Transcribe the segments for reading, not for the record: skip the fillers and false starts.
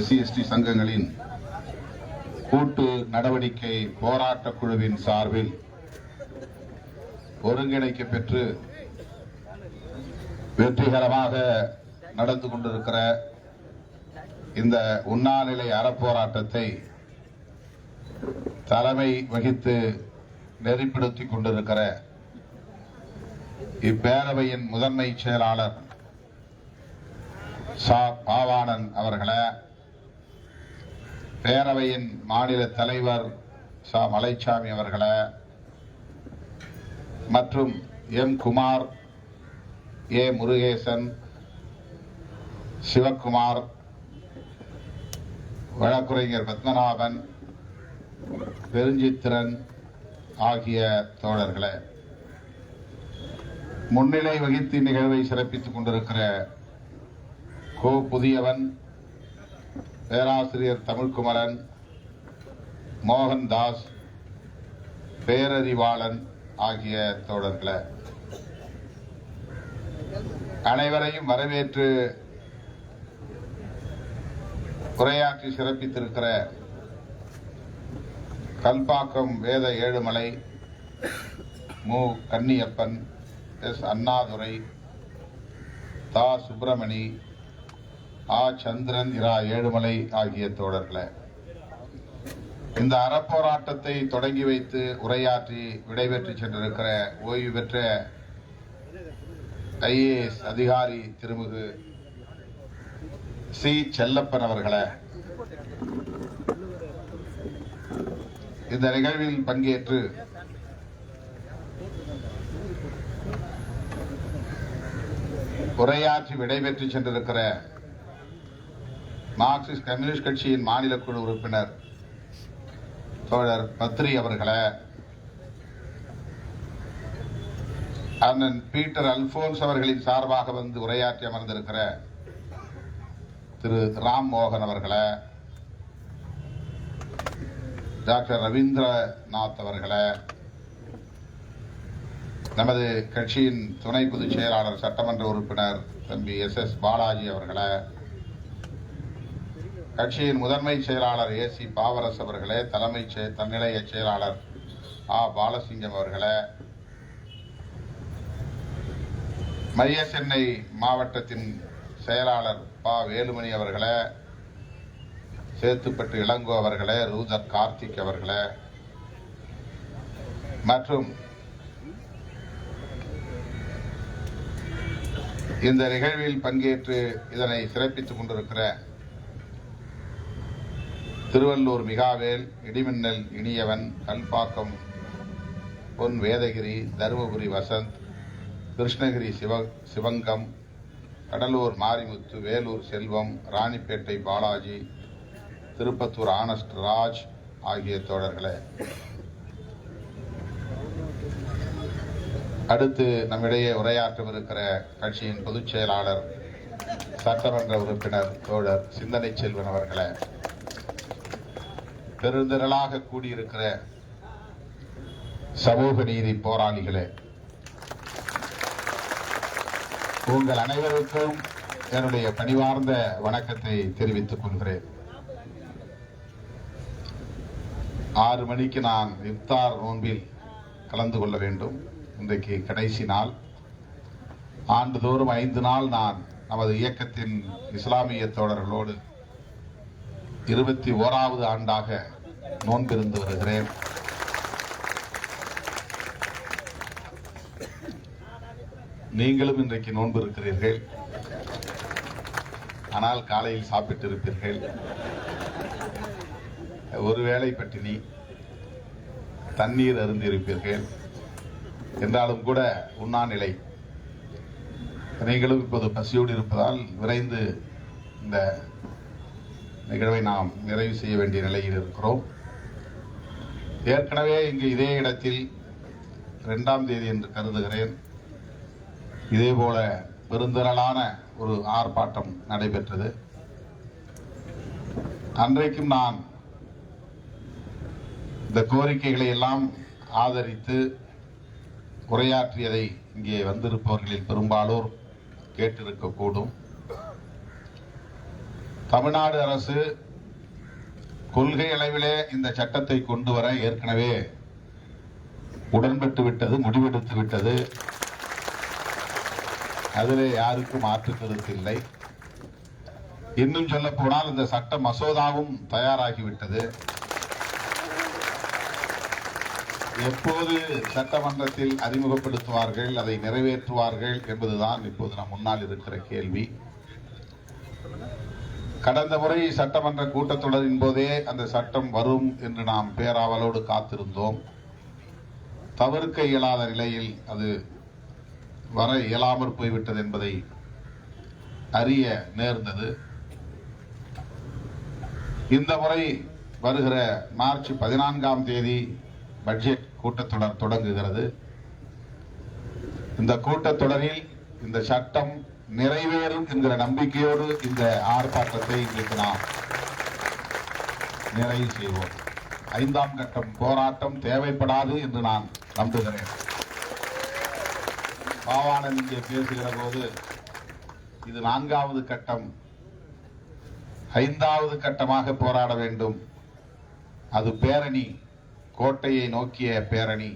SC/ST சங்கங்களின் கூட்டு நடவடிக்கை போராட்ட குழுவின் சார்பில் ஒருங்கிணைக்கப்பெற்று வெற்றிகரமாக நடந்து கொண்டிருக்கிற இந்த உண்ணாநிலை அறப்போராட்டத்தை தலைமை வகித்து நெறிப்படுத்திக் கொண்டிருக்கிற இப்பேரவையின் முதன்மை செயலாளர் சா பாவாணன் அவர்களே, பேரவையின் மாநில தலைவர் சா மலைச்சாமி அவர்களே, மற்றும் எம் குமார், ஏ முருகேசன், சிவக்குமார், வழக்குரைஞர் பத்மநாபன், பெருஞ்சித்திரன் ஆகிய தோழர்களே, முன்னிலை வகித்து நிகழ்வை சிறப்பித்துக் கொண்டிருக்கிற கோ புதியவன், பேராசிரியர் தமிழ்குமரன், மோகன்தாஸ், பேரறிவாளன் ஆகிய தோழர்களே, அனைவரையும் வரவேற்று உரையாற்றி சிறப்பித்திருக்கிற கல்பாக்கம் வேத ஏழுமலை, மு கன்னியப்பன், எஸ் அண்ணாதுரை, தா சுப்பிரமணி, ஆ சந்திரன், இரா ஏழுமலை ஆகிய தோழர்களே, இந்த அறப்போராட்டத்தை தொடங்கி வைத்து உரையாற்றி விடைபெற்று சென்றிருக்கிற ஓய்வு பெற்ற IAS அதிகாரி திருமிகு சி செல்லப்பன் அவர்களே, இந்த நிகழ்வில் பங்கேற்று உரையாற்றி விடைபெற்று சென்றிருக்கிற மார்க்சிஸ்ட் கம்யூனிஸ்ட் கட்சியின் மாநில குழு உறுப்பினர் தோழர் பத்ரி அவர்களே, அண்ணன் பீட்டர் அல்போன்ஸ் அவர்களின் சார்பாக வந்து உரையாற்றி அமர்ந்திருக்கிற திரு ராம் மோகன் அவர்களே, டாக்டர் ரவீந்திரநாத் அவர்களே, நமது கட்சியின் துணை பொதுச் செயலாளர் சட்டமன்ற உறுப்பினர் தம்பி SS பாலாஜி அவர்களே, கட்சியின் முதன்மை செயலாளர் AC பாவரஸ் அவர்களே, தலைமை தன்னிலைய செயலாளர் ஆ பாலசிங்கம் அவர்களே, மைய சென்னை மாவட்டத்தின் செயலாளர் பா வேலுமணி அவர்களே, சேத்துப்பட்டு இளங்கோ அவர்களே, ரூதர் கார்த்திக் அவர்களே, மற்றும் இந்த நிகழ்வில் பங்கேற்று இதனை சிறப்பித்துக் கொண்டிருக்கிற திருவள்ளூர் மிகாவேல், இடிமின்னல் இனியவன், கல்பாக்கம் பொன் வேதகிரி, தருமபுரி வசந்த், கிருஷ்ணகிரி சிவங்கம், கடலூர் மாரிமுத்து, வேலூர் செல்வம், ராணிப்பேட்டை பாலாஜி, திருப்பத்தூர் ஆனஸ்ட் ராஜ் ஆகிய தோழர்களே, அடுத்து நம்மிடையே உரையாற்றவிருக்கிற கட்சியின் பொதுச் செயலாளர் சட்டமன்ற உறுப்பினர் தோழர் சிந்தனை செல்வன் அவர்களே, பெருந்திரளாக கூடியிருக்கிற சமூக நீதி போராளிகளே, உங்கள் அனைவருக்கும் என்னுடைய பணிவார்ந்த வணக்கத்தை தெரிவித்துக் கொள்கிறேன். 6 மணிக்கு நான் இஃப்தார் நோன்பில் கலந்து கொள்ள வேண்டும். இன்றைக்கு கடைசி நாள். ஆண்டுதோறும் 5 நாள் நான் நமது இயக்கத்தின் இஸ்லாமிய தோழர்களோடு 21வது ஆண்டாக நோன்பிருந்து வருகிறேன். நீங்களும் இன்றைக்கு நோன்பு இருக்கிறீர்கள். ஆனால் காலையில் சாப்பிட்டு இருப்பீர்கள். ஒருவேளை பட்டினி, தண்ணீர் அருந்திருப்பீர்கள். என்றாலும் கூட உண்ணாநிலை. நீங்களும் இப்போது பசியோடு இருப்பதால் விரைந்து இந்த நிகழ்வை நாம் நிறைவு செய்ய வேண்டிய நிலையில் இருக்கிறோம். ஏற்கனவே இங்கு இதே இடத்தில் 2ஆம் தேதி என்று கருதுகிறேன் இதேபோல பெருந்திரளான ஒரு ஆர்ப்பாட்டம் நடைபெற்றது. அன்றைக்கும் நான் இந்த கோரிக்கைகளை எல்லாம் ஆதரித்து உரையாற்றியதை இங்கே வந்திருப்பவர்களில் பெரும்பாலோர் கேட்டிருக்கக்கூடும். தமிழ்நாடு அரசு கொள்கை அளவிலே இந்த சட்டத்தை கொண்டு வர ஏற்கனவே உடன்பட்டு விட்டது, முடிவெடுத்து விட்டது. அதிலே யாருக்கும் மாற்று கருத்து இல்லை. இன்னும் சொல்ல போனால் இந்த சட்ட மசோதாவும் தயாராகிவிட்டது. எப்போது சட்டமன்றத்தில் அறிமுகப்படுத்துவார்கள், அதை நிறைவேற்றுவார்கள் என்பதுதான் இப்போது நம் முன்னால் இருக்கிற கேள்வி. கடந்த முறை சட்டமன்ற கூட்டத்தொடரின் போதே அந்த சட்டம் வரும் என்று நாம் பேராவலோடு காத்திருந்தோம். தவிர்க்க இயலாத நிலையில் அது வர இயலாமற் போய்விட்டது என்பதை அறிய நேர்ந்தது. இந்த முறை வருகிற மார்ச் 14ஆம் தேதி பட்ஜெட் கூட்டத்தொடர் தொடங்குகிறது. இந்த கூட்டத்தொடரில் இந்த சட்டம் நிறைவேறும் என்கிற நம்பிக்கையோடு இந்த ஆர்ப்பாட்டத்தை இன்றைக்கு நாம் நிறைவு செய்வோம். 5ஆம் கட்டம் போராட்டம் தேவைப்படாது என்று நான் நம்புகிறேன். பாவாணன் இங்கே பேசுகிற போது இது 4வது கட்டம், 5வது கட்டமாக போராட வேண்டும். அது பேரணி, கோட்டையை நோக்கிய பேரணி.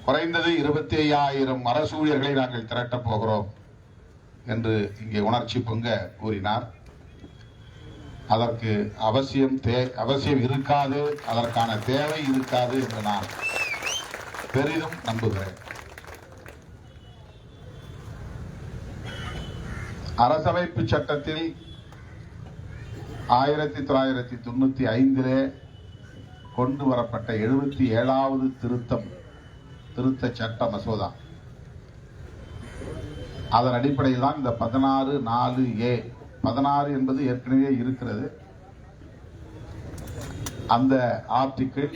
குறைந்தது 25,000 அரசூழியர்களை நாங்கள் திரட்டப் போகிறோம் என்று இங்கே உணர்ச்சி பொங்க கூறினார். அதற்கு அவசியம் இருக்காது, அதற்கான தேவை இருக்காது என்று நான் பெரிதும் நம்புகிறேன். அரசமைப்பு சட்டத்தில் 1995 கொண்டு வரப்பட்ட 77வது திருத்த சட்ட மசோதா, அதன் அடிப்படையில் தான் இந்த 16(4)A 16 என்பது ஏற்கனவே இருக்கிறது. அந்த ஆர்டிக்கிள்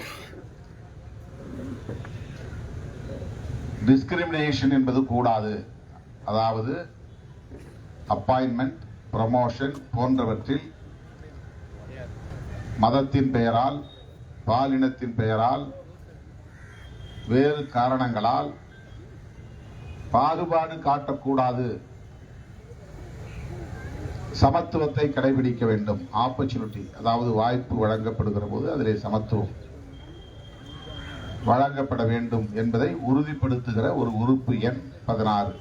டிஸ்கிரிமினேஷன் என்பது கூடாது, அதாவது அப்பாயின்மெண்ட், ப்ரமோஷன் போன்றவற்றில் மதத்தின் பெயரால், பாலினத்தின் பெயரால், வேறு காரணங்களால் பாகுபாடு காட்டக்கூடாது, சமத்துவத்தை கடைபிடிக்க வேண்டும். ஆப்பர்ச்சுனிட்டி, அதாவது வாய்ப்பு வழங்கப்படுகிற போது அதிலே சமத்துவம் வழங்கப்பட வேண்டும் என்பதை உறுதிப்படுத்துகிற ஒரு உறுப்பு எண் 16.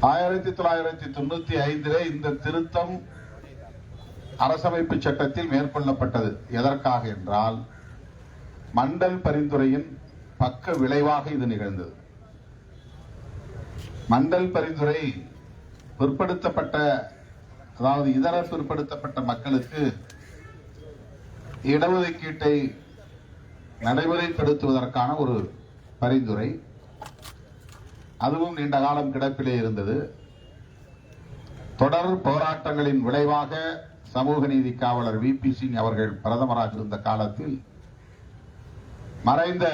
1995 இந்த திருத்தம் அரசமைப்பு சட்டத்தில் மேற்கொள்ளப்பட்டது. எதற்காக என்றால், மண்டல் பரிந்துரையின் பக்க விளைவாக இது நிகழ்ந்தது. மண்டல் பரிந்துரை பிற்படுத்தப்பட்ட, அதாவது இதர பிற்படுத்தப்பட்ட மக்களுக்கு இடஒதுக்கீட்டை நடைமுறைப்படுத்துவதற்கான ஒரு பரிந்துரை. அதுவும் நீண்ட காலம் கிடப்பிலே இருந்தது. தொடர் போராட்டங்களின் விளைவாக சமூக நீதி காவலர் VP சிங் அவர்கள் பிரதமராக இருந்த காலத்தில் மறைந்த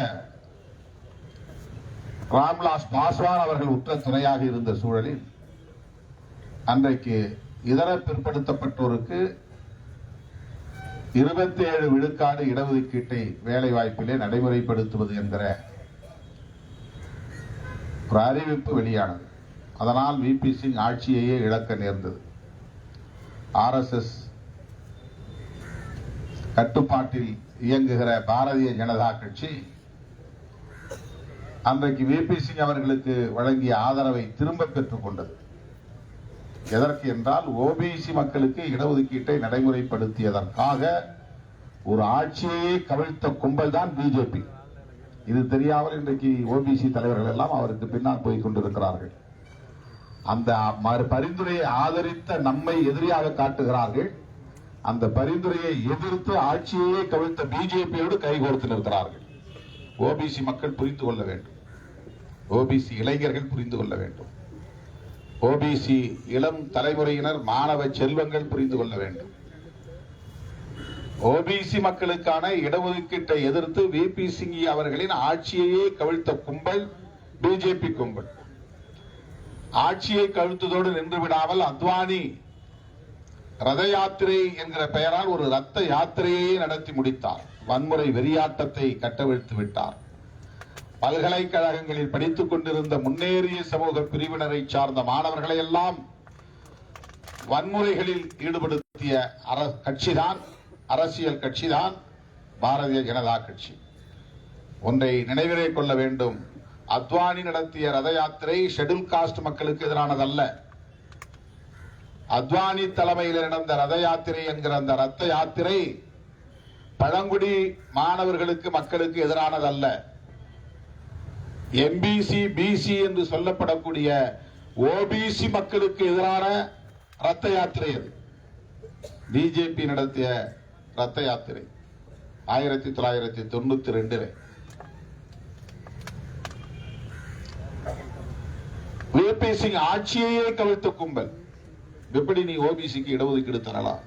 ராம்விலாஸ் பாஸ்வான் அவர்கள் உற்ற துணையாக இருந்த சூழலில் அன்றைக்கு இதர பிற்படுத்தப்பட்டோருக்கு 27 விழுக்காடு இடஒதுக்கீட்டை வேலை வாய்ப்பிலே நடைமுறைப்படுத்துவது என்கிற ஒரு அறிவிப்பு வெளியானது. அதனால் VP சிங் ஆட்சியையே இழக்க நேர்ந்தது. RSS கட்டுப்பாட்டில் இயங்குகிற பாரதிய ஜனதா கட்சி அன்றைக்கு VP சிங் அவர்களுக்கு வழங்கிய ஆதரவை திரும்ப பெற்றுக் கொண்டது. எதற்கு என்றால், OBC மக்களுக்கு இடஒதுக்கீட்டை நடைமுறைப்படுத்தியதற்காக ஒரு ஆட்சியை கவிழ்த்த கும்பல் தான் BJP. இது தெரியாமல் இன்றைக்கு OBC தலைவர்கள் எல்லாம் அவருக்கு பின்னால் போய் கொண்டிருக்கிறார்கள். அந்த பரிந்துரையை ஆதரித்த நம்மை எதிரியாக காட்டுகிறார்கள். அந்த பரிந்துரையை எதிர்த்து ஆட்சியே கவிழ்த்த BJPயோடு கைகோர்த்து நிற்கிறார்கள். OBC மக்கள் புரிந்து கொள்ள வேண்டும். OBC இளைஞர்கள் புரிந்து கொள்ள வேண்டும். OBC இளம் தலைமுறையினர், மாணவ செல்வங்கள் புரிந்து கொள்ள வேண்டும். OBC மக்களுக்கான இடஒதுக்கீட்டை எதிர்த்து VP சிங் அவர்களின் ஆட்சியையே கவிழ்த்த கும்பல் BJP கும்பல். ஆட்சியை கவிழ்த்ததோடு நின்று விடாமல் அத்வானி ரத யாத்திரை என்கிற பெயரால் ஒரு ரத்த யாத்திரையை நடத்தி முடித்தார். வன்முறை வெறியாட்டத்தை கட்டவிழ்த்து விட்டார். பல்கலைக்கழகங்களில் படித்துக் கொண்டிருந்த முன்னேறிய சமூக பிரிவினரை சார்ந்த மாணவர்களை எல்லாம் வன்முறைகளில் ஈடுபடுத்திய கட்சிதான், அரசியல் கட்சிதான் பாரதிய ஜனதா கட்சி. ஒன்றை நினைவிலே கொள்ள வேண்டும், அத்வானி நடத்திய ரத யாத்திரை ஷெட்யூல் காஸ்ட் மக்களுக்கு எதிரானதல்ல. அத்வானி தலைமையில் நடந்த ரத யாத்திரை என்கிற அந்த ரத்த யாத்திரை பழங்குடி மாணவர்களுக்கு மக்களுக்கு எதிரானதல்ல. எம்பிசி பிசி என்று சொல்லப்படக்கூடிய ஓபிசி மக்களுக்கு எதிரான ரத்த யாத்திரை அது. பிஜேபி நடத்திய ரத்த யாத்திரை 1992 விபி சிங் ஆட்சியையே கவிழ்த்த கும்பல். எப்படி நீ ஓபிசிக்கு இடஒதுக்கீடு தரலாம்?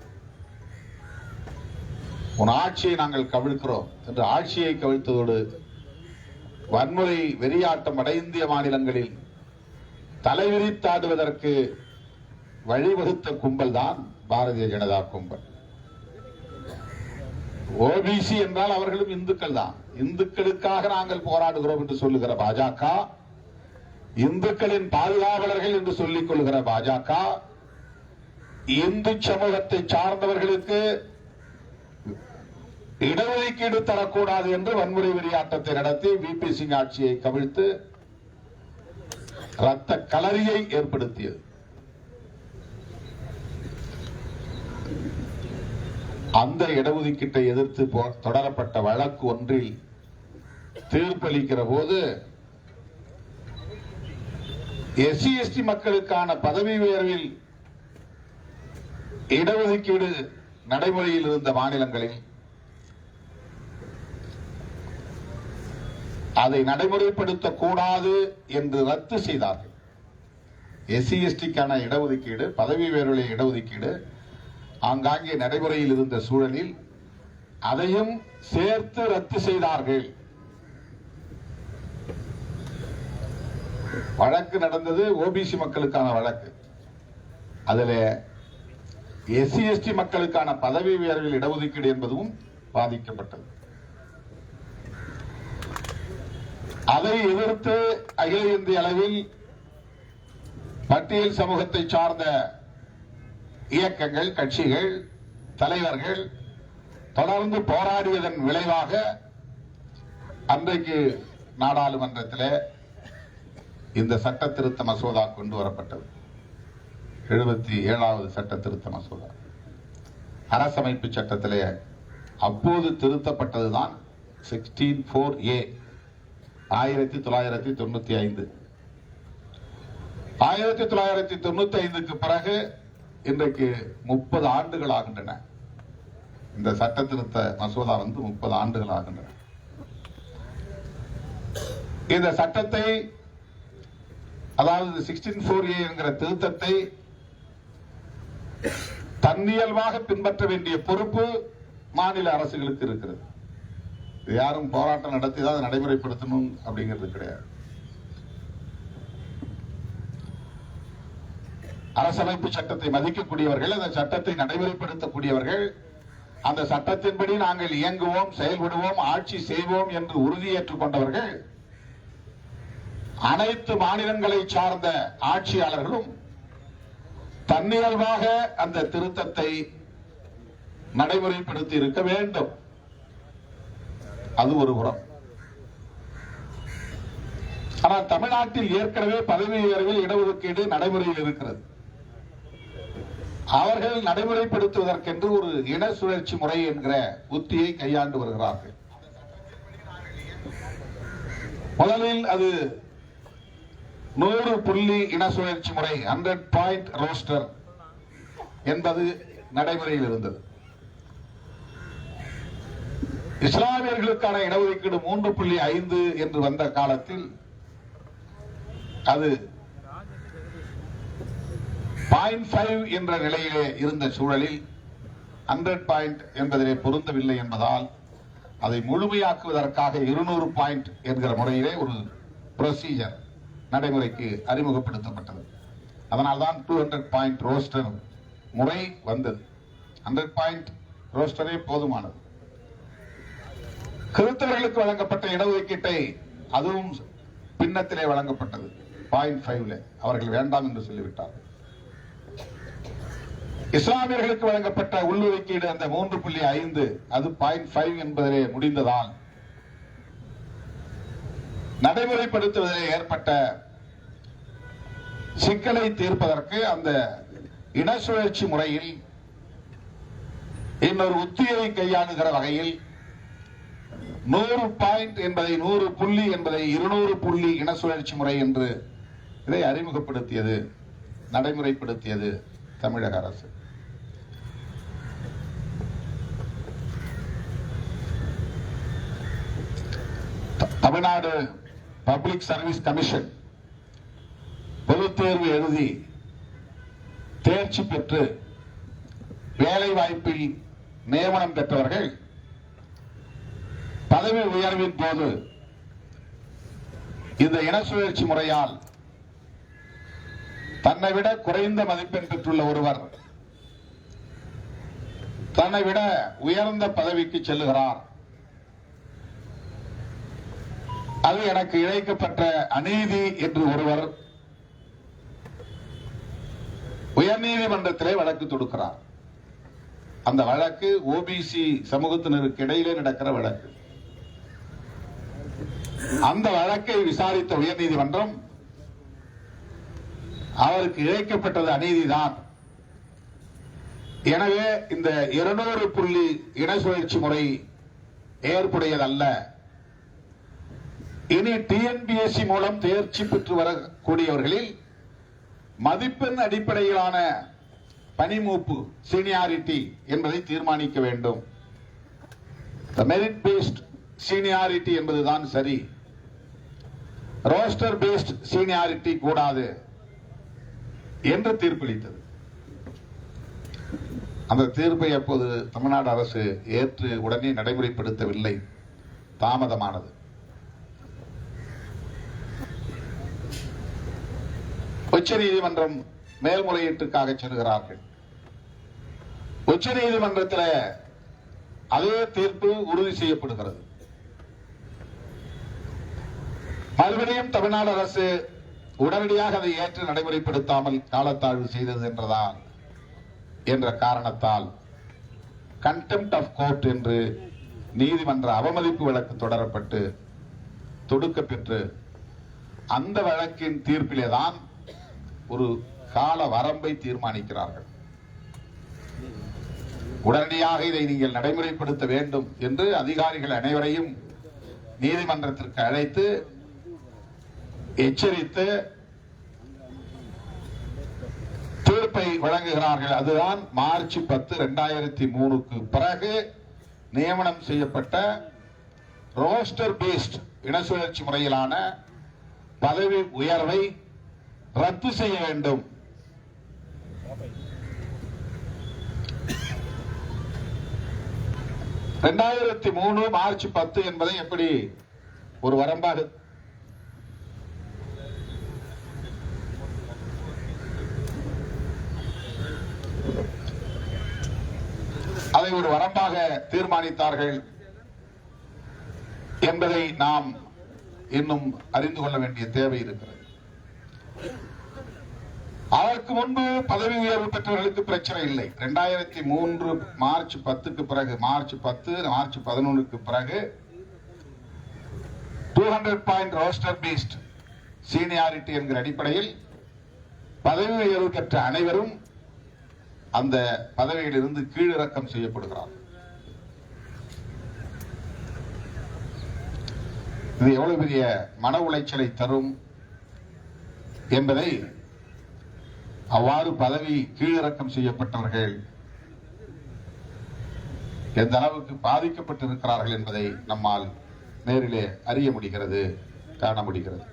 உன் ஆட்சியை நாங்கள் கவிழ்க்கிறோம் என்று ஆட்சியை கவிழ்த்ததோடு வன்முறை வெறியாட்டம் வட இந்திய மாநிலங்களில் தலைவிரித்தாடுவதற்கு வழிவகுத்த கும்பல் தான் பாரதிய ஜனதா கும்பல். ஓபிசி என்றால் அவர்களும் இந்துக்கள் தான். இந்துக்களுக்காக நாங்கள் போராடுகிறோம் என்று சொல்லுகிற பாஜக, இந்துக்களின் பாதுகாவலர்கள் என்று சொல்லிக் கொள்கிற பாஜக, இந்து சமூகத்தை சார்ந்தவர்களுக்கு இடஒதுக்கீடு தரக்கூடாது என்று வன்முறை வெறியாட்டத்தை நடத்தி விபி சிங் ஆட்சியை கவிழ்த்து ரத்த களரியை ஏற்படுத்தியது. அந்த இடஒதுக்கீட்டை எதிர்த்து தொடரப்பட்ட வழக்கு ஒன்றில் தீர்ப்பளிக்கிற போது எஸ்சி எஸ்டி மக்களுக்கான பதவி உயர்வில் இடஒதுக்கீடு நடைமுறையில் இருந்த மாநிலங்களில் அதை நடைமுறைப்படுத்தக்கூடாது என்று ரத்து செய்தார்கள். எஸ்சி எஸ்டிக்கான இடஒதுக்கீடு, பதவி உயர்வுடைய இடஒதுக்கீடு ஆங்காங்கே நடைமுறையில் இருந்த சூழலில் அதையும் சேர்த்து ரத்து செய்தார்கள். வழக்கு நடந்தது ஓபிசி மக்களுக்கான வழக்கு. அதில் எஸ்சி எஸ்டி மக்களுக்கான பதவி உயர்வில் இடஒதுக்கீடு என்பதும் பாதிக்கப்பட்டது. அதை எதிர்த்து அகில இந்திய அளவில் பட்டியல் சமூகத்தை சார்ந்த இயக்கங்கள், கட்சிகள், தலைவர்கள் தொடர்ந்து போராடியதன் விளைவாக அன்றைக்கு நாடாளுமன்றத்தில் இந்த சட்ட திருத்த மசோதா கொண்டு வரப்பட்டது. 77வது சட்ட திருத்த மசோதா அரசமைப்பு சட்டத்திலே அப்போது திருத்தப்பட்டதுதான் 16(4)A 1995. 1995க்கு பிறகு இன்றைக்கு 30 ஆண்டுகள் ஆகின்றன. இந்த சட்ட திருத்த மசோதா 30 ஆண்டுகள் ஆகின்றன. இந்த சட்டத்தை, அதாவது 16(4)A என்கிற திருத்தத்தை தன்னியல்பாக பின்பற்ற வேண்டிய பொறுப்பு மாநில அரசுகளுக்கு இருக்கிறது. யாரும் போராட்டம் நடத்தி தான் நடைமுறைப்படுத்தணும் அப்படிங்கிறது கிடையாது. அரசமைப்பு சட்டத்தை மதிக்கக்கூடியவர்கள், அந்த சட்டத்தை நடைமுறைப்படுத்தக்கூடியவர்கள், அந்த சட்டத்தின்படி நாங்கள் இயங்குவோம், செயல்படுவோம், ஆட்சி செய்வோம் என்று உறுதியேற்றுக் கொண்டவர்கள் அனைத்து மாநிலங்களை சார்ந்த ஆட்சியாளர்களும் தன்னியல்பாக அந்த திருத்தத்தை நடைமுறைப்படுத்தி இருக்க வேண்டும். அது ஒரு புறம். ஆனால் தமிழ்நாட்டில் ஏற்கனவே பதவி உயர்வில் இடஒதுக்கீடு நடைமுறையில் இருக்கிறது. அவர்கள் நடைமுறைப்படுத்துவதற்கென்று ஒரு இன சுழற்சி முறை என்கிற உத்தியை கையாண்டு வருகிறார்கள். முதலில் அது 100 புள்ளி இன சுழற்சி முறை, 100 பாயிண்ட் ரோஸ்டர் என்பது நடைமுறையில் இருந்தது. இஸ்லாமியர்களுக்கான இடஒதுக்கீடு 3.5 என்று வந்த காலத்தில் அது 0.5 என்ற நிலையிலே இருந்த சூழலில் 100 பாயிண்ட் என்பதிலே பொருந்தவில்லை என்பதால் அதை முழுமையாக்குவதற்காக 200 பாயிண்ட் என்கிற முறையிலே ஒரு ப்ரொசீஜர் நடைமுறைக்கு அறிமுகப்படுத்தப்பட்டது. அதனால்தான் 200 பாயிண்ட் ரோஸ்டர் முறை வந்தது. 100 பாயிண்ட் ரோஸ்டரே போதுமானது. கிறிஸ்தவர்களுக்கு வழங்கப்பட்ட இடஒதுக்கீட்டை அதுவும் பின்னத்திலே வழங்கப்பட்டது 0.5. அவர்கள் வேண்டாம் என்று சொல்லிவிட்டார்கள். இஸ்லாமியர்களுக்கு வழங்கப்பட்ட உள்ளொதுக்கீடு அந்த 3.5 அது 0.5 என்பதிலே முடிந்ததால் நடைமுறைப்படுத்துவதிலே ஏற்பட்ட சிக்கலை தீர்ப்பதற்கு அந்த இன சுழற்சி முறையில் இன்னொரு உத்தியை கையாளுகிற வகையில் 100 பாயிண்ட் என்பதை 100 புள்ளி என்பதை 200 புள்ளி இன சுழற்சி முறை என்று இதை அறிமுகப்படுத்தியது, நடைமுறைப்படுத்தியது தமிழக அரசு. தமிழ்நாடு பப்ளிக் சர்வீஸ் கமிஷன் பொதுத் தேர்வு எழுதி தேர்ச்சி பெற்று வேலை வாய்ப்பில் நியமனம் பெற்றவர்கள் பதவி உயர்வின் போது இந்த இன சுழற்சி முறையால் தன்னை விட குறைந்த மதிப்பெண் பெற்றுள்ள ஒருவர் தன்னை விட உயர்ந்த பதவிக்கு செல்லுகிறார், அது எனக்கு இழைக்கப்பட்ட அநீதி என்று ஒருவர் உயர்நீதிமன்றத்திலே வழக்கு தொடுக்கிறார். அந்த வழக்கு ஓபிசி சமூகத்தினருக்கு இடையிலே நடக்கிற வழக்கு. அந்த வழக்கை விசாரித்த உயர்நீதிமன்றம் அவருக்கு இழைக்கப்பட்டது அநீதிதான், எனவே இந்த 200 புள்ளி இன சுழற்சி முறை ஏற்புடையதல்ல, இனி டிஎன்பிஎஸ்சி மூலம் தேர்ச்சி பெற்று வரக்கூடியவர்களில் மதிப்பெண் அடிப்படையிலான பணிமூப்பு சீனியாரிட்டி என்பதை தீர்மானிக்க வேண்டும். மெரிட் பேஸ்ட் சீனியாரிட்டி என்பதுதான் சரி, ரோஸ்டர் பேஸ்ட் சீனியாரிட்டி கூடாது என்று தீர்ப்பளித்தது. அந்த தீர்ப்பை அப்போது தமிழ்நாடு அரசு ஏற்று உடனே நடைமுறைப்படுத்தவில்லை, தாமதமானது. உச்ச நீதிமன்றம் மேல்முறையீட்டுக்காக செல்கிறார்கள். உச்ச நீதிமன்றத்தில் அதே தீர்ப்பு உறுதி செய்யப்படுகிறது. மறுபடியும் தமிழ்நாடு அரசு உடனடியாக அதை ஏற்று நடைமுறைப்படுத்தாமல் காலத்தாழ்வு செய்தது என்ற காரணத்தால் கண்டெம்ப்ட் ஆஃப் கோர்ட் என்று நீதிமன்ற அவமதிப்பு வழக்கு தொடரப்பட்டு தொடுக்க பெற்று அந்த வழக்கின் தீர்ப்பிலேதான் ஒரு கால வரம்பை தீர்மானிக்கிறார்கள். உடனடியாக இதை நீங்கள் நடைமுறைப்படுத்த வேண்டும் என்று அதிகாரிகள் அனைவரையும் நீதிமன்றத்திற்கு அழைத்து எச்சரித்து தீர்ப்பை வழங்குகிறார்கள். அதுதான் மார்ச் 10, 2003க்கு பிறகு நியமனம் செய்யப்பட்ட ரோஸ்டர் பேஸ்ட் இன சுழற்சி முறையிலான பதவி உயர்வை ரத்து செய்ய வேண்டும். மார்ச் 10 என்பதை எப்படி ஒரு வரம்பாக அதை ஒரு வரம்பாக தீர்மானித்தார்கள் என்பதை நாம் இன்னும் அறிந்து கொள்ள வேண்டிய தேவை இருக்கிறது. அதற்கு முன்பு பதவி உயர்வு பெற்றவர்களுக்கு பிரச்சனை இல்லை. 2003 மார்ச் 10க்கு பிறகு, மார்ச் 10, மார்ச் 11க்கு பிறகு 200 பாயிண்ட் ரோஸ்டர் பேஸ்ட் சீனியாரிட்டி என்கிற அடிப்படையில் பதவி உயர்வு பெற்ற அனைவரும் அந்த பதவியிலிருந்து கீழிறக்கம் செய்யப்படுகிறார். இது எவ்வளவு பெரிய மன உளைச்சலை தரும் என்பதை அவ்வாறு பதவி கீழிறக்கம் செய்யப்பட்டவர்கள் எந்த அளவுக்கு பாதிக்கப்பட்டிருக்கிறார்கள் என்பதை நம்மால் நேரிலே அறிய முடிகிறது, காண முடிகிறது.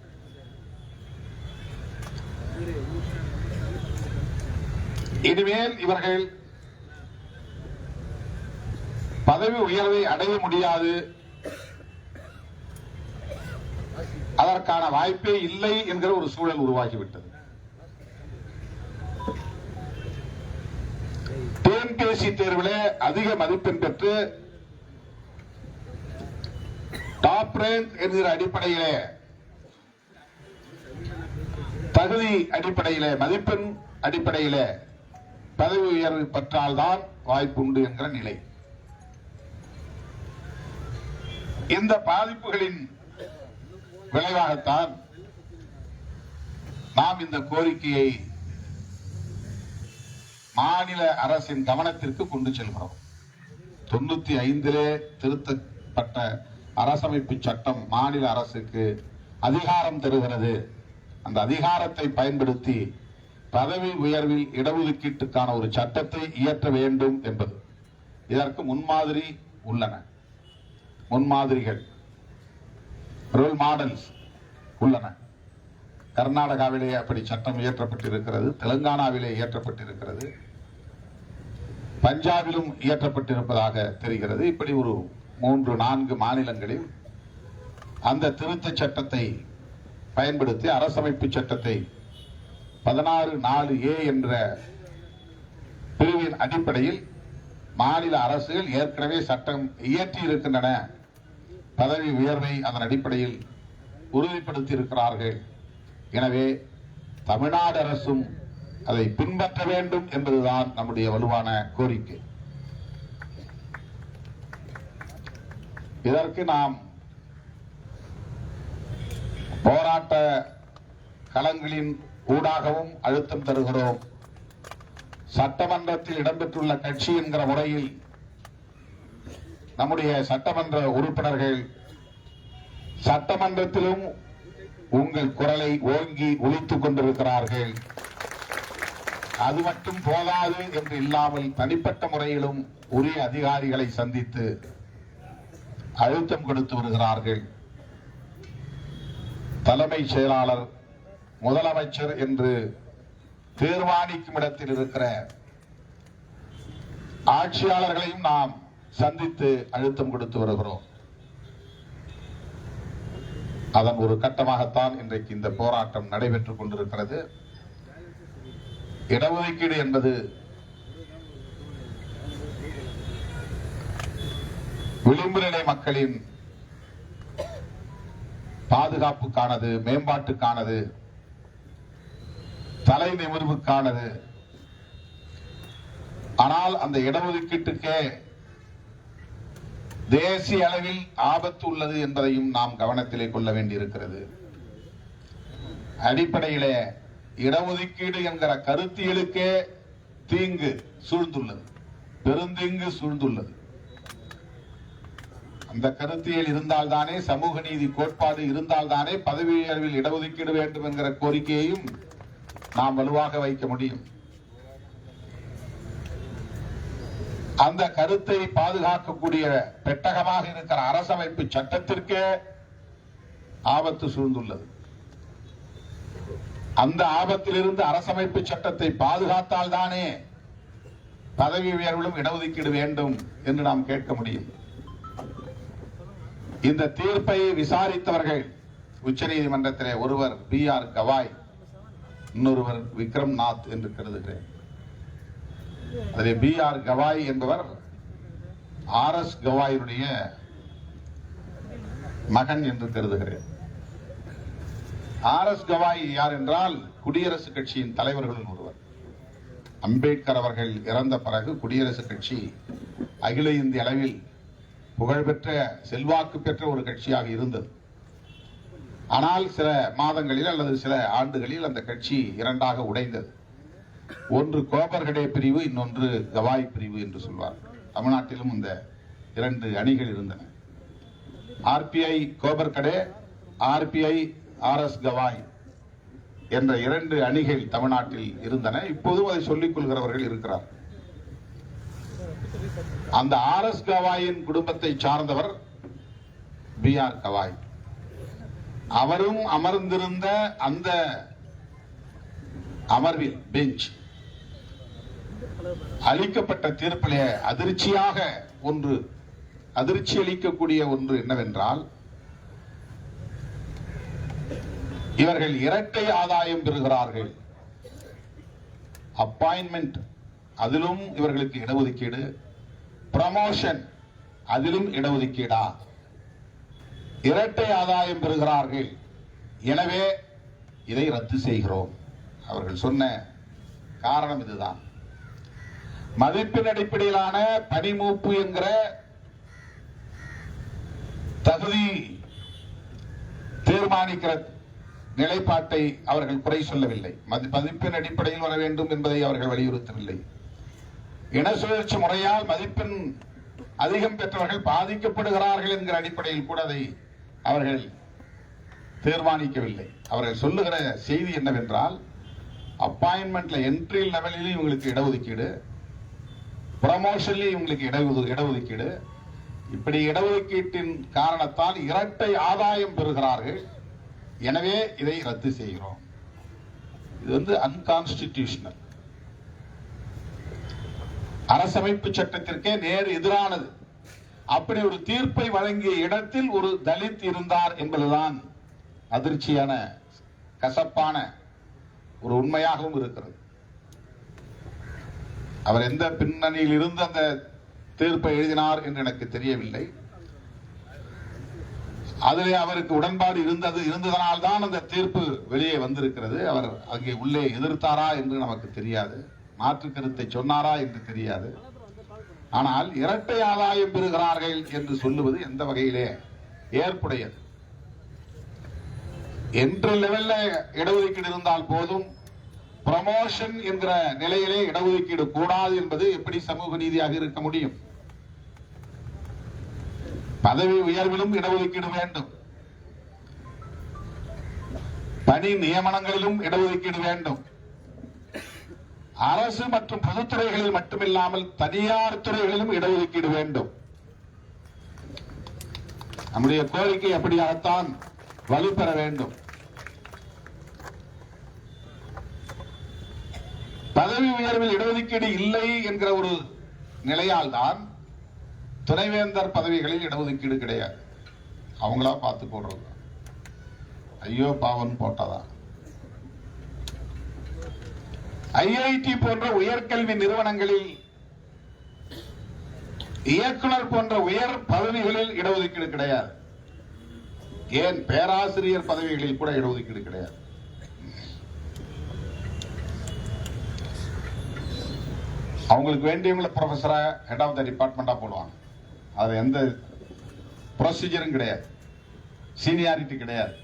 இனிமேல் இவர்கள் பதவி உயர்வை அடைய முடியாது, அதற்கான வாய்ப்பே இல்லை என்கிற ஒரு சூழல் உருவாகிவிட்டது. டிஎன்பிஎஸ்சி தேர்வில் அதிக மதிப்பெண் பெற்று டாப் ரேங்க் என்கிற அடிப்படையிலே, தகுதி அடிப்படையிலே, மதிப்பெண் அடிப்படையிலே பதவி உயர்வு பெற்றால்தான் வாய்ப்புண்டு என்கிற நிலை. இந்த பாதிப்புகளின் விளைவாகத்தான் நாம் இந்த கோரிக்கையை மாநில அரசின் கவனத்திற்கு கொண்டு செல்கிறோம். 95 திருத்தப்பட்ட அரசமைப்பு சட்டம் மாநில அரசுக்கு அதிகாரம் தருகிறது. அந்த அதிகாரத்தை பயன்படுத்தி பதவி உயர்வில் இடஒதுக்கீட்டுக்கான ஒரு சட்டத்தை இயற்ற வேண்டும் என்பது. இதற்கு முன்மாதிரி உள்ளன, முன்மாதிரிகள், ரோல் மாடல்ஸ் உள்ளன. கர்நாடகாவிலே அப்படி சட்டம் இயற்றப்பட்டிருக்கிறது, தெலுங்கானாவிலே இயற்றப்பட்டிருக்கிறது, பஞ்சாபிலும் இயற்றப்பட்டிருப்பதாக தெரிகிறது. இப்படி ஒரு 3-4 மாநிலங்களில் அந்த திருத்த சட்டத்தை பயன்படுத்தி அரசமைப்பு சட்டத்தை 16(4)A என்ற பிரிவின் அடிப்படையில் மாநில அரசுகள் ஏற்கனவே சட்டம் இயற்றி இருக்கின்றன. பதவி உயர்வை அதன் அடிப்படையில் உறுதிப்படுத்தி இருக்கிறார்கள். எனவே தமிழ்நாடு அரசும் அதை பின்பற்ற வேண்டும் என்பதுதான் நம்முடைய வலுவான கோரிக்கை. இதற்கு நாம் போராட்ட களங்களின் ஊடாகவும் அழுத்தம் தருகிறோம். சட்டமன்றத்தில் இடம்பெற்றுள்ள கட்சி என்கிற முறையில் நம்முடைய சட்டமன்ற உறுப்பினர்கள் சட்டமன்றத்திலும் உங்கள் குரலை ஓங்கி ஒலித்துக் கொண்டிருக்கிறார்கள். அது மட்டும் போதாது என்று இல்லாமல் தனிப்பட்ட முறையிலும் உரிய அதிகாரிகளை சந்தித்து அழுத்தம் கொடுத்து வருகிறார்கள். தலைமைச் செயலாளர், முதலமைச்சர் என்று தீர்மானிக்கும் இடத்தில் இருக்கிற ஆட்சியாளர்களையும் நாம் சந்தித்து அழுத்தம் கொடுத்து வருகிறோம். அதன் ஒரு கட்டமாகத்தான் இன்றைக்கு இந்த போராட்டம் நடைபெற்றுக் கொண்டிருக்கிறது. இடஒதுக்கீடு என்பது விளிம்பு நிலை மக்களின் பாதுகாப்புக்கானது, மேம்பாட்டுக்கானது, தலை நிமிர்வுக்கானது. ஆனால் அந்த இடஒதுக்கீட்டுக்கே தேசிய அளவில் ஆபத்து உள்ளது என்பதையும் நாம் கவனத்திலே கொள்ள வேண்டியிருக்கிறது. அடிப்படையிலே இடஒதுக்கீடு என்கிற கருத்தியலுக்கே தீங்கு சூழ்ந்துள்ளது, பெருந்தீங்கு சூழ்ந்துள்ளது. அந்த கருத்தியல் இருந்தால்தானே, சமூக நீதி கோட்பாடு இருந்தால்தானே பதவி உயர்வில் இடஒதுக்கீடு வேண்டும் என்கிற கோரிக்கையையும் நாம் வலுவாக வைக்க முடியும். அந்த கருத்தை பாதுகாக்கக்கூடிய பெட்டகமாக இருக்கிற அரசமைப்பு சட்டத்திற்கே ஆபத்து சூழ்ந்துள்ளது. அந்த ஆபத்திலிருந்து அரசமைப்பு சட்டத்தை பாதுகாத்தால் தானே பதவி உயர்விலும் இடஒதுக்கீடு வேண்டும் என்று நாம் கேட்க முடியும். இந்த தீர்ப்பை விசாரித்தவர்கள் உச்சநீதிமன்றத்திலே ஒருவர் B.R. கவாய், இன்னொருவர் விக்ரம் நாத் என்று கருதுகிறேன். அதிலே B.R. கவாய் என்பவர் R.S. கவாயினுடைய மகன் என்று கருதுகிறேன். R.S. கவாய் யார் என்றால் குடியரசுக் கட்சியின் தலைவர்களில் ஒருவர். அம்பேத்கர் அவர்கள் இறந்த பிறகு குடியரசுக் கட்சி அகில இந்திய அளவில் புகழ்பெற்ற, செல்வாக்கு பெற்ற ஒரு கட்சியாக இருந்தது. ஆனால் சில மாதங்களில் அல்லது சில ஆண்டுகளில் அந்த கட்சி இரண்டாக உடைந்தது. ஒன்று கோபர்கடே பிரிவு, இன்னொன்று கவாய் பிரிவு என்று சொல்வார். தமிழ்நாட்டிலும் இந்த 2 அணிகள் இருந்தன. RPI கோபர்கடே, RPI R.S. கவாய் என்ற 2 அணிகள் தமிழ்நாட்டில் இருந்தன. இப்போதும் அதை சொல்லிக் கொள்கிறவர்கள் இருக்கிறார். அந்த R.S. கவாயின் குடும்பத்தை சார்ந்தவர் B.R. கவாய். அவரும் அமர்ந்திருந்த அந்த அமர்வில், பெஞ்ச், அளிக்கப்பட்ட தீர்ப்பிலே அதிர்ச்சி அளிக்கக்கூடிய ஒன்று என்னவென்றால், இவர்கள் இரட்டை ஆதாயம் பெறுகிறார்கள். அப்பாயின்மெண்ட், அதிலும் இவர்களுக்கு இடஒதுக்கீடு, ப்ரமோஷன், அதிலும் இடஒதுக்கீடா? இரட்டை ஆதாயம் பெறுகிறார்கள். எனவே இதை ரத்து செய்கிறோம். அவர்கள் சொன்ன காரணம் இதுதான். மதிப்பின் அடிப்படையிலான பணிமூப்பு என்கிற தகுதி தீர்மானிக்கிற நிலைப்பாட்டை அவர்கள் குறை சொல்லவில்லை. மதிப்பின் அடிப்படையில் வர வேண்டும் என்பதை அவர்கள் வலியுறுத்தவில்லை. இன சுழற்சி முறையால் மதிப்பெண் அதிகம் பெற்றவர்கள் பாதிக்கப்படுகிறார்கள் என்கிற அடிப்படையில் கூட அதை அவர்கள் தீர்மானிக்கவில்லை. அவர்கள் சொல்லுகிற செய்தி என்னவென்றால், அப்பாயின்மெண்ட்ல என்ட்ரி லெவலில் இவங்களுக்கு இடஒதுக்கீடு, ப்ரமோஷன்ல இவங்களுக்கு இடஒதுக்கீடு, இப்படி இடஒதுக்கீட்டின் காரணத்தால் இரட்டை ஆதாயம் பெறுகிறார்கள். எனவே இதை ரத்து செய்கிறோம். இது அன்கான்ஸ்டிடியூஷனல், அரசமைப்பு சட்டத்திற்கே நேர் எதிரானது. அப்படி ஒரு தீர்ப்பை வழங்கிய இடத்தில் ஒரு தலித் இருந்தார் என்பதுதான் அதிர்ச்சியான, கசப்பான ஒரு உண்மையாகவும் இருக்கிறது. அவர் எந்த பின்னணியில் இருந்து அந்த தீர்ப்பை எழுதினார் என்று எனக்கு தெரியவில்லை. அதிலே அவருக்கு உடன்பாடு இருந்ததனால் தான் அந்த தீர்ப்பு வெளியே வந்திருக்கிறது. அவர் அங்கே உள்ளே எதிர்த்தாரா என்று நமக்கு தெரியாது, மாற்று கருத்தை சொன்னாரா என்று தெரியாது. ஆனால் இரட்டை ஆதாயம் பெறுகிறார்கள் என்று சொல்லுவது எந்த வகையிலே ஏற்புடையது? என்ட்ரி லெவல்ல இடஒதுக்கீடு இருந்தால் போதும், ப்ரமோஷன் என்கிற நிலையிலே இடஒதுக்கீடு கூடாது என்பது எப்படி சமூக நீதியாக இருக்க முடியும்? பதவி உயர்விலும் இடஒதுக்கீடு வேண்டும், பணி நியமனங்களிலும் இடஒதுக்கீடு வேண்டும். அரசு மற்றும் பொதுத்துறைகளில் மட்டுமில்லாமல் தனியார் துறைகளிலும் இடஒதுக்கீடு வேண்டும். நம்முடைய கோரிக்கை அப்படியாகத்தான் வலுப்பெற வேண்டும். பதவி உயர்வில் இடஒதுக்கீடு இல்லை என்கிற ஒரு நிலையால் தான் துணைவேந்தர் பதவிகளில் இடஒதுக்கீடு கிடையாது. அவங்களா பார்த்து போடுறது, ஐயோ பாவன் போட்டதா. ஐஐடி போன்ற உயர்கல்வி நிறுவனங்களில் இயக்குனர் போன்ற உயர் பதவிகளில் இடஒதுக்கீடு கிடையாது. ஏன் பேராசிரியர் பதவிகளில் கூட இடஒதுக்கீடு கிடையாது. அவங்களுக்கு வேண்டியவங்கள ப்ரொஃபஸரா, ஹெட் ஆஃப் த டிபார்ட்மெண்டா போடுவாங்க. அது எந்த ப்ரொசீஜரும் கிடையாது, சீனியாரிட்டி கிடையாது.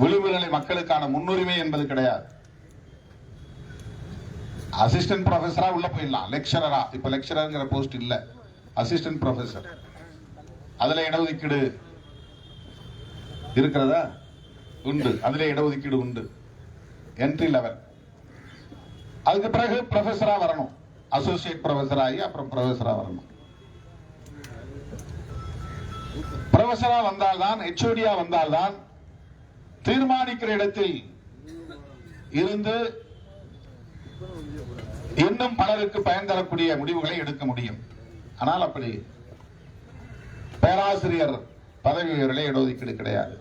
விளிம்புநிலை மக்களுக்கான முன்னுரிமை என்பது கிடையாது. அசிஸ்டன்ட் ப்ரொஃபஸரா உள்ள போயிடலாம், லெக்சரரா. இப்ப லெக்சரர்ங்கிற போஸ்ட் இல்ல, அசிஸ்டன்ட் ப்ரொஃபஸர். அதுல இடஒதுக்கீடு இருக்கிறதா? உண்டு, அதுல இடஒதுக்கீடு உண்டு. Entry level. அதுக்கு பிறகு ப்ரொஃபஸரா வரணும், அசோசியேட் ப்ரொஃபஸர் ஆகி அப்புறம் ப்ரொஃபஸரா வரணும். ப்ரொஃபஸரா வந்தால்தான், ஹெச்ஓடியா வந்தால்தான் தீர்மானிக்கிற இடத்தில் இருந்து இன்னும் பலருக்கு பயன் தரக்கூடிய முடிவுகளை எடுக்க முடியும். ஆனால் அப்படி பேராசிரியர் பதவி உயர்விலே இடஒதுக்கீடு கிடையாது.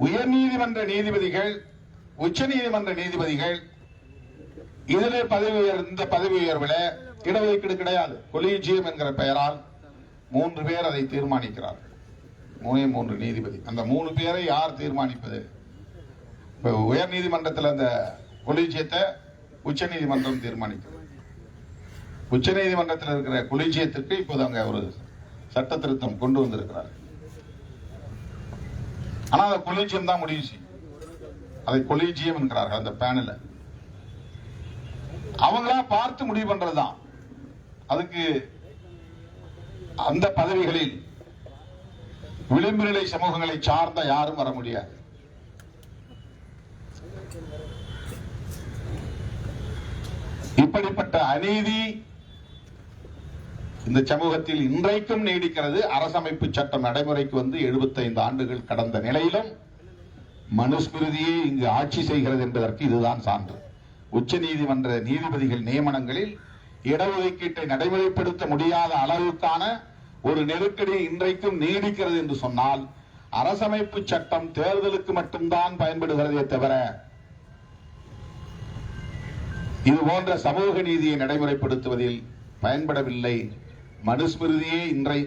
உயர்நீதிமன்ற நீதிபதிகள், உச்ச நீதிமன்ற நீதிபதிகள் இதிலே இந்த பதவி உயர்வில் இடஒதுக்கீடு கிடையாது. கொலீஜியம் என்கிற பெயரால் 3 பேர் அதை தீர்மானிக்கிறார். 3 நீதிபதி. அந்த 3 பேரை யார் தீர்மானிப்பது? இப்ப உயர் நீதிமன்றத்தில் அந்த கொலீஜியத்தை உச்ச நீதிமன்றம் தீர்மானிக்கிறது. உச்ச நீதிமன்றத்தில் இருக்கிற கொலீஜியத்திற்கு இப்போது அங்க ஒரு சட்ட திருத்தம் கொண்டு வந்திருக்கிறார். ஆனா அந்த கொலீஜியம் தான் முடிவு செய்யும். அதை கொலீஜியம் என்கிறார்கள். அந்த பேனல அவங்களா பார்த்து முடிவு பண்றதுதான். அதுக்கு அந்த பதவிகளில் விளிம்பு நிலை சமூகங்களை சார்ந்த யாரும் வர முடியாது. இப்படிப்பட்ட அநீதி இந்த சமூகத்தில் இன்றைக்கும் நீடிக்கிறது. அரசமைப்பு சட்டம் நடைமுறைக்கு வந்து 75 ஆண்டுகள் கடந்த நிலையிலும் மனுஸ்மிருதியை இங்கு ஆட்சி செய்கிறது என்பதற்கு இதுதான் சான்று. உச்ச நீதிமன்ற நீதிபதிகள் நியமனங்களில் இடஒதுக்கீட்டை நடைமுறைப்படுத்த முடியாத அளவுக்கான ஒரு நெருக்கடி இன்றைக்கும் நீடிக்கிறது என்று சொன்னால், அரசமைப்பு சட்டம் தேர்தலுக்கு மட்டும்தான் பயன்படுகிறதே தவிர இது போன்ற சமூக நீதியை நடைமுறைப்படுத்துவதில் பயன்படவில்லை. மனுஸ்மிருதியே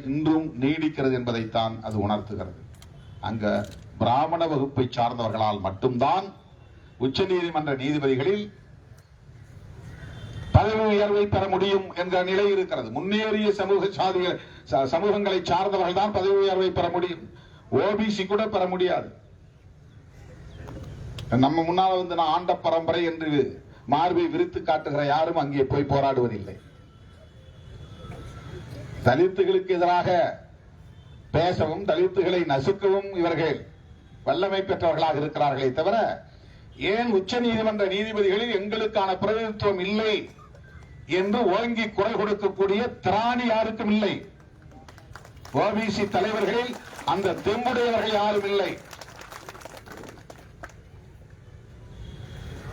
இன்றும் நீடிக்கிறது என்பதைத்தான் அது உணர்த்துகிறது. அங்க பிராமண வகுப்பை சார்ந்தவர்களால் மட்டும்தான் உச்ச நீதிமன்ற நீதிபதிகளில் பதவி உயர்வை பெற முடியும் என்ற நிலை இருக்கிறது. முன்னேறிய சமூகங்களை சார்ந்தவர்கள் தான் பதவி உயர்வை பெற முடியும். ஓபிசி கூட பெற முடியாது. நம்ம முன்னால் வந்து நான் ஆண்ட பரம்பரை என்று மார்பை விரித்து காட்டுகிற யாரும் அங்கே போய் போராடுவதில்லை. தலித்துகளுக்கு எதிராக பேசவும் தலித்துகளை நசுக்கவும் இவர்கள் வல்லமை பெற்றவர்களாக இருக்கிறார்களே தவிர, ஏன் உச்ச நீதிமன்ற நீதிபதிகளில் எங்களுக்கான பிரதிநிதித்துவம் இல்லை என்று ஓங்கி குரல் கொடுக்கக்கூடிய திராணி யாருக்கும் இல்லை. ஓபிசி தலைவர்களில் அந்த தெம்புடையவர்கள் யாரும் இல்லை.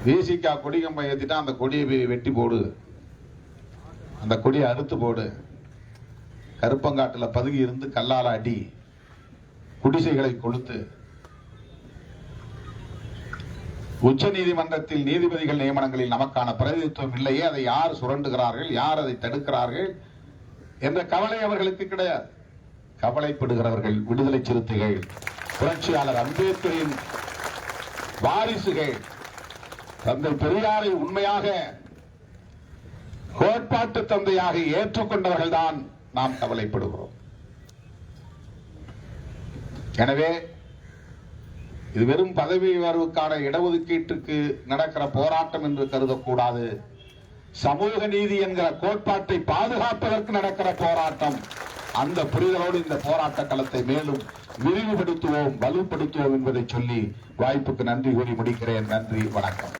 விசிகா கொடி கம்பம் ஏத்திட்டா அந்த கொடியை வெட்டி போடு, அந்த கொடியை அறுத்து போடு, கருப்பங்காட்டில் பதுங்கி இருந்து கல்லால அடி, குடிசைகளை கொளுத்து. உச்ச நீதிமன்றத்தில் நீதிபதிகள் நியமனங்களில் நமக்கான பிரதிநிதித்துவம் இல்லையே, அதை யார் சுரண்டுகிறார்கள், யார் அதை தடுக்கிறார்கள் என்ற கவலை அவர்களுக்கு கிடையாது. கவலைப்படுகிறவர்கள் விடுதலை சிறுத்தைகள், புரட்சியாளர் அம்பேத்கரின் வாரிசுகள், தந்தை பெரியாரை உண்மையாக கோட்பாட்டு தந்தையாக ஏற்றுக்கொண்டவர்கள் தான் நாம் கவலைப்படுகிறோம். எனவே இது வெறும் பதவி உயர்வுக்கான இடஒதுக்கீட்டுக்கு நடக்கிற போராட்டம் என்று கருதக்கூடாது. சமூக நீதி என்கிற கோட்பாட்டை பாதுகாப்பதற்கு நடக்கிற போராட்டம். அந்த புரிதலோடு இந்த போராட்ட களத்தை மேலும் விரிவுபடுத்துவோம், வலுப்படுத்துவோம் என்பதை சொல்லி வாய்ப்புக்கு நன்றி கூறி முடிக்கிறேன். நன்றி, வணக்கம்.